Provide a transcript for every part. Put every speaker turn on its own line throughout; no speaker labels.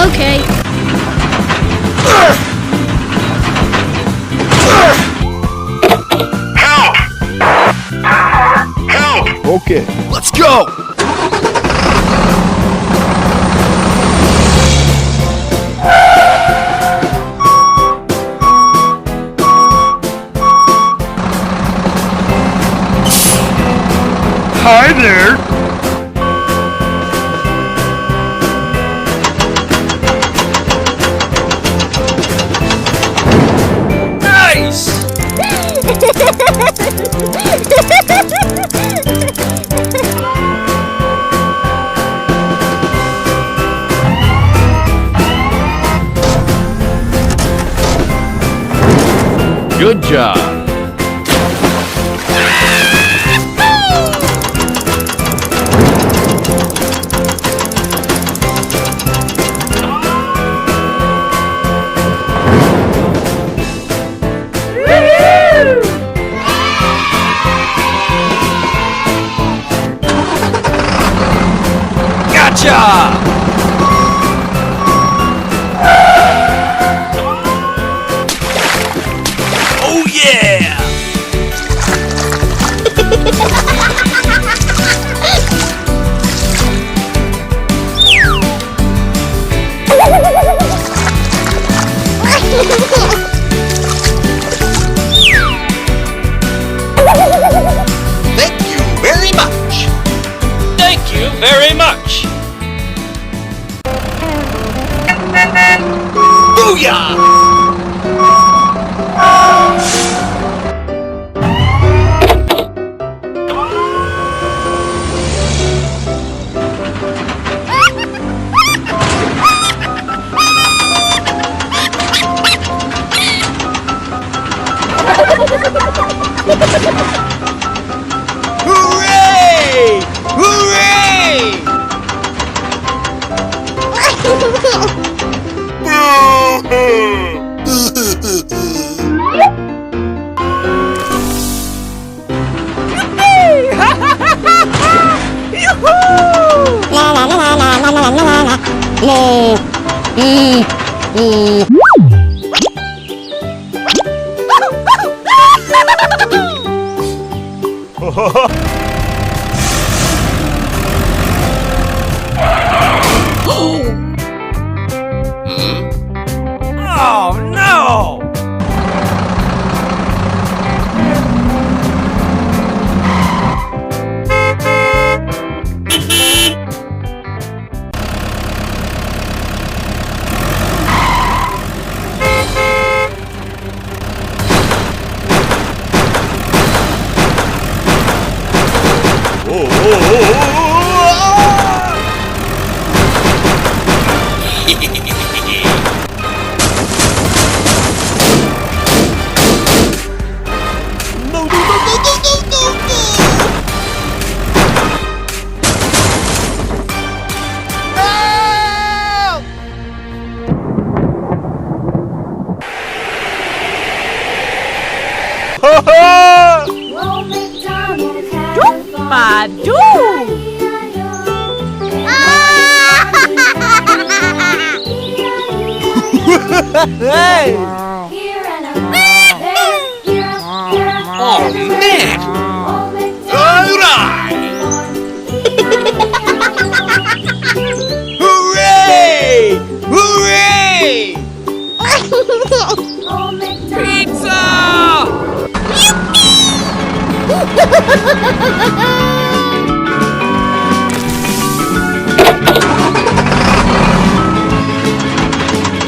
Okay.
Help! Help!
Okay, let's go!
Hi there!
Good job.
Gotcha! Oh yeah!
Thank you very much.
Thank you very much! Booyah!
Hooray! Hooray!
Oh no!
Hey! Oh man! Alright! Hooray! Hooray! Pizza!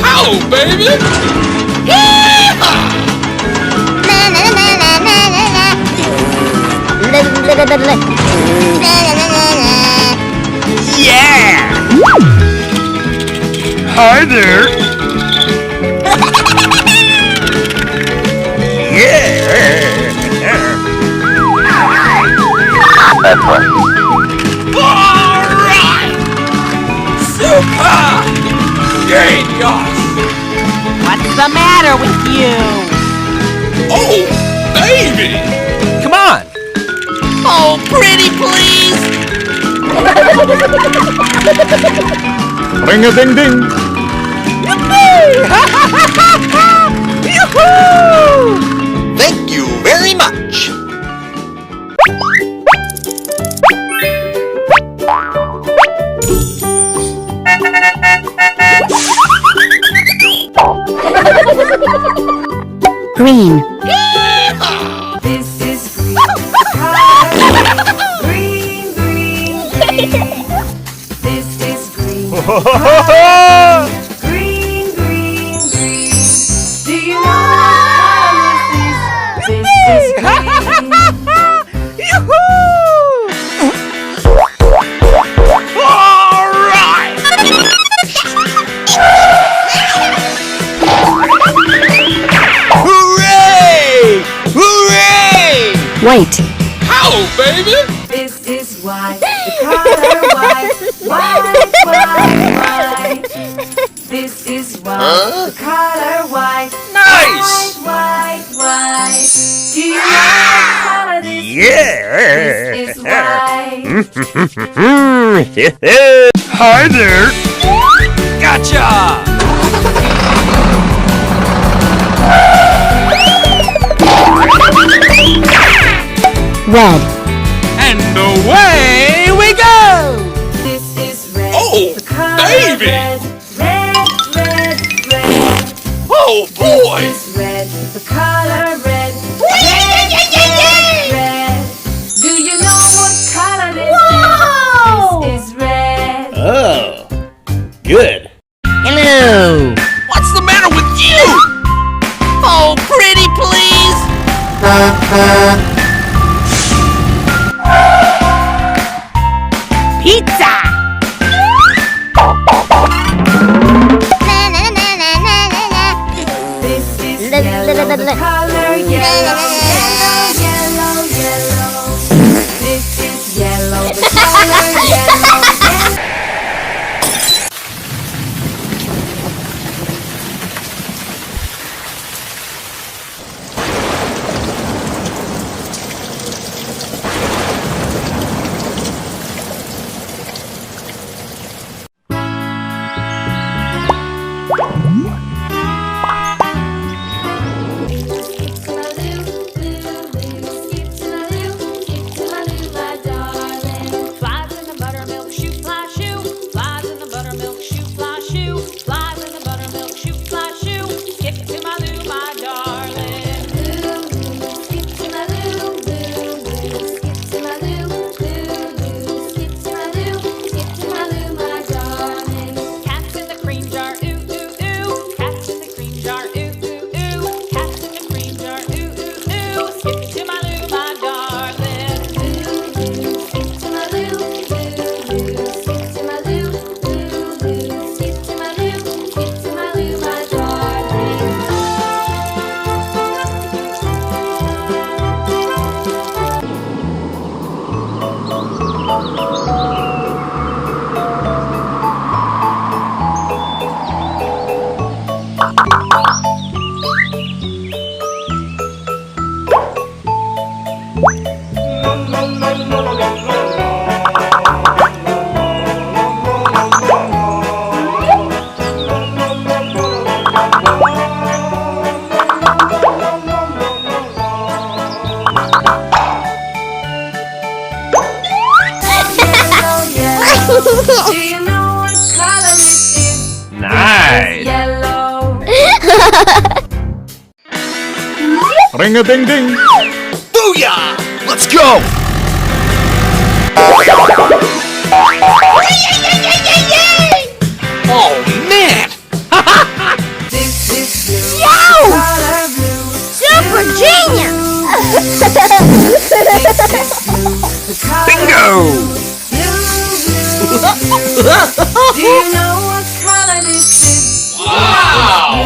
How, baby? Yeah!
Hi there!
Yeah! Great gosh!
What's the matter with you?
Oh, baby!
Come on!
Oh, pretty please!
Ring-a-ding-ding.
Thank you very much.
Green.
This is green, green, green. This is green, green, green, green. Do you know what color this is? This is green.
Hooray! Hooray!
White.
How, baby?
This is white, the color white, white, white, white. This is white, the color white,
Nice!
white, white, white. Do you know what color this is? This is white.
Hi there! Gotcha!
Red.
And away we go!
This is red,
Oh,
the color
baby!
red, red, red, red.
Oh, boy!
This is red, the color red, red, red, red. Do you know what color this is? This is red.
Oh, good.
Hello.
What's the matter with you?
Oh, pretty please! Pizza!
This is yellow, the color yellow, yellow, yellow, yellow. This is yellow, the color yellow, yellow.
Flies in the buttermilk shoe, fly shoe. Flies in the buttermilk shoe, fly shoe. Flies in the buttermilk shoe, fly shoe. Skip to my loo, my darling.
Skip to my loo, loo, loo. Skip to my loo, loo, loo. Skip to my loo, skip to my loo, my darling.
Cats in the cream jar, ooh ooh ooh. Cats in the cream jar, ooh ooh ooh. Cats in the cream jar, ooh ooh ooh. Skip to my loo, my darling.
Skip to my loo, loo, loo. Skip to my loo, loo, loo. Skip to my loo, skip to my loo, my darling. Yellow. Do you know what color this is?
Nice!
Yellow.
Ring-a-ding-ding.
Booyah! Let's go!
Oh, man!
This is blue.
Yo!
Color blue.
Super genius!
The color
Bingo!
blue, blue. Do you know what color this is?
Wow!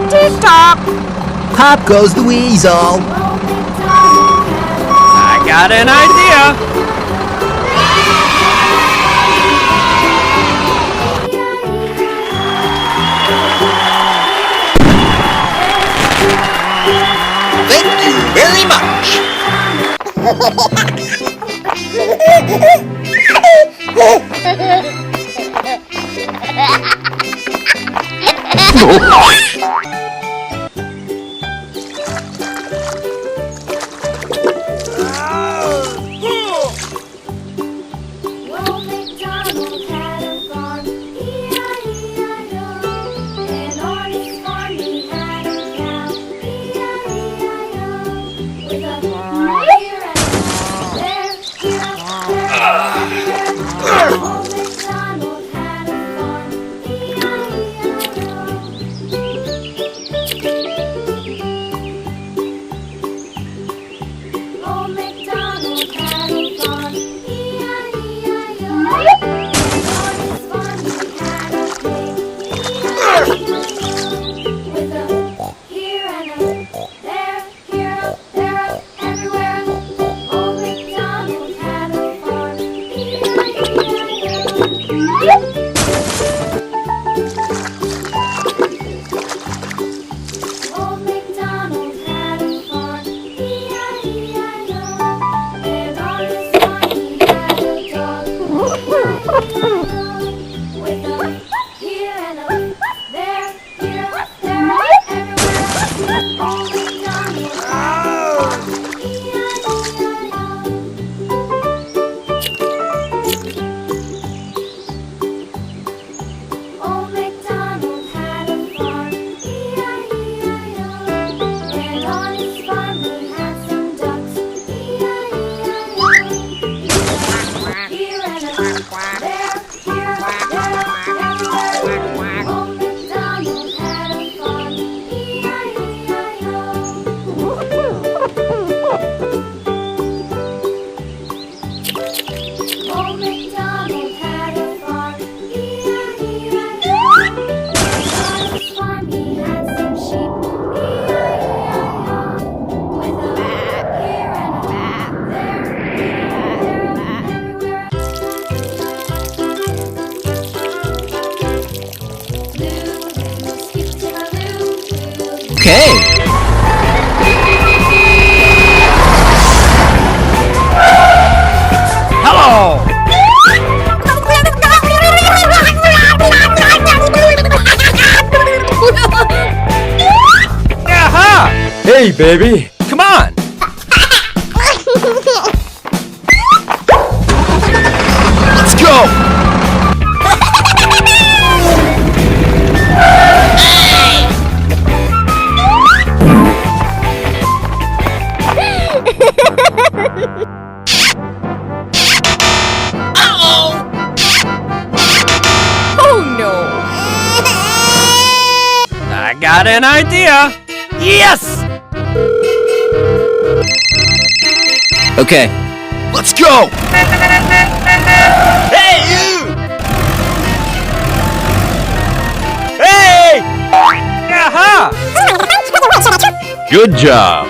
Tick-tock!
Pop goes the weasel.
I got an idea.
Thank you very much.
Well, MacDonald had a farm, E-I-E-I-O. And on his farm he had a cow, E-I-E-I-O. With a here and there, here, there. Old MacDonald had a farm, E-I-E-I-O. Old MacDonald had a farm, E-I-E-I-O. On his farm he had a pig, E-I-E-I-O. With a here and a there, here, there, everywhere. Old MacDonald had a farm, E-I-E-I-O. Old MacDonald had a farm, E-I-E-I-O. And on his farm he had a dog, E-I-E-I-O. With a here and a there, here, there, everywhere. Old MacDonald had a farm, E-I-E-I-O. Old MacDonald had a farm, E-I-E-I-O. And on his farm he had some ducks, E-I-E-I-O. Here and a there, here, there, everywhere. Old MacDonald had a farm, E-I-E-I-O. Old MacDonald had a farm, E-I-E-I-O. On his farm he had some sheep, E-I-E-I-O. With a here and a there, everywhere. Loo, skip to my loo, loo.
Okay. Hello. Aha!
Hey, baby.
Come on.
Let's go.
I got an idea. Yes. Okay.
Let's go.
Hey, you!
Hey! Aha!
Good job.